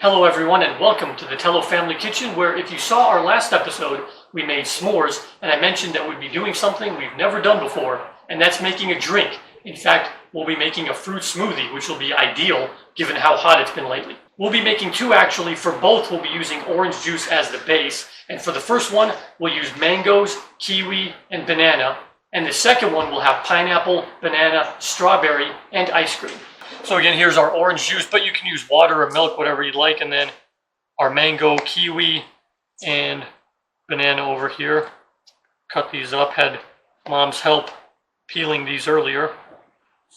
Hello everyone and welcome to the Tellow Family Kitchen, where if you saw our last episode, we made s'mores, and I mentioned that we'd be doing something we've never done before, and that's making a drink. In fact, we'll be making a fruit smoothie, which will be ideal given how hot it's been lately. We'll be making two actually. For both, we'll be using orange juice as the base, and for the first one, we'll use mangoes, kiwi, and banana, and the second one will have pineapple, banana, strawberry, and ice cream. So again, here's our orange juice, but you can use water or milk, whatever you'd like. And then our mango, kiwi, and banana over here. Cut these up. Had Mom's help peeling these earlier.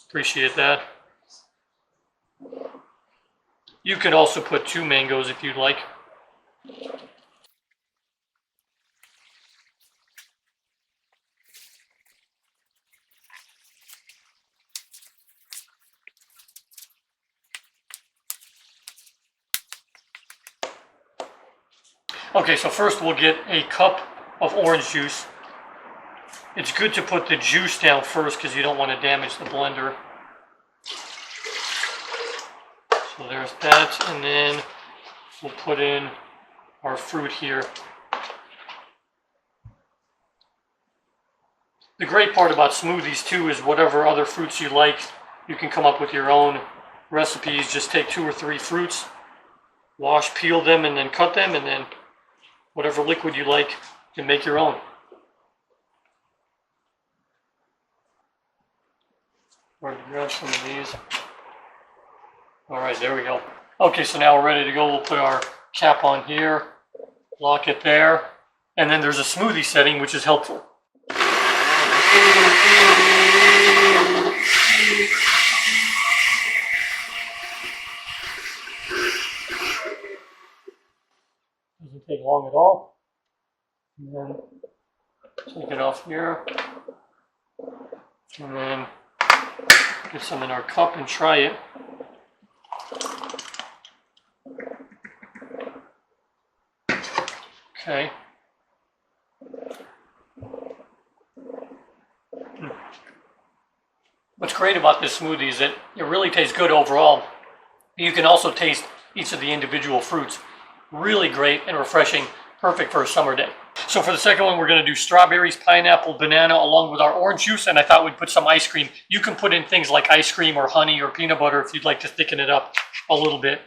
Appreciate that. You can also put 2 mangoes if you'd like. Okay, so first we'll get a cup of orange juice. It's good to put the juice down first because you don't want to damage the blender. So there's that, and then we'll put in our fruit here. The great part about smoothies too is whatever other fruits you like, you can come up with your own recipes. Just take 2 or 3 fruits, wash, peel them, and then cut them, and then whatever liquid you like, you can make your own. We're going to grab some of these. Alright, there we go. Okay, so now we're ready to go. We'll put our cap on here, lock it there, and then there's a smoothie setting, which is helpful. Doesn't take long at all. And then take it off here. And then get some in our cup and try it. Okay. What's great about this smoothie is that it really tastes good overall. You can also taste each of the individual fruits. Really great and refreshing, perfect for a summer day. So for the second one, we're going to do strawberries, pineapple, banana, along with our orange juice, and I thought we'd put some ice cream. You can put in things like ice cream or honey or peanut butter if you'd like to thicken it up a little bit.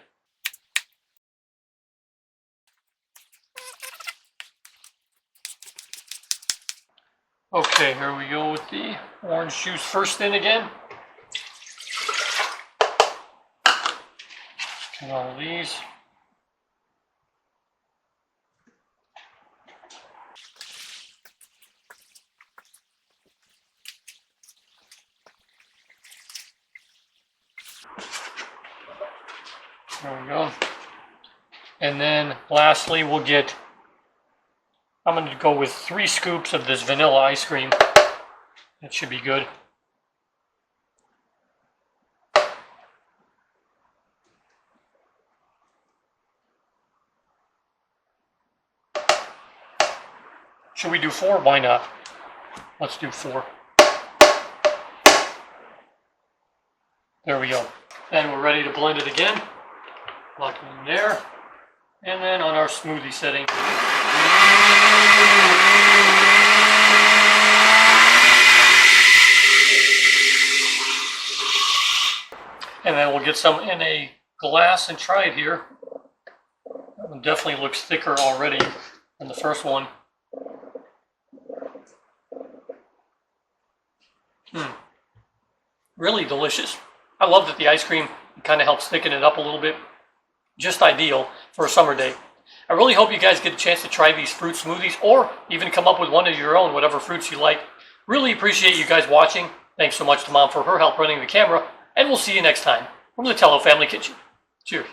Okay, here we go with the orange juice first in again. Get all of these. There we go. And then lastly, we'll get, I'm going to go with 3 scoops of this vanilla ice cream. That should be good. Should we do 4? Why not? Let's do 4. There we go. And we're ready to blend it again. Lock it in there. And then on our smoothie setting. And then we'll get some in a glass and try it here. That one definitely looks thicker already than the first one. Really delicious. I love that the ice cream kind of helps thicken it up a little bit. Just ideal for a summer day. I really hope you guys get a chance to try these fruit smoothies, or even come up with one of your own, whatever fruits you like. Really appreciate you guys watching. Thanks so much to Mom for her help running the camera, and we'll see you next time from the Tellow Family Kitchen. Cheers.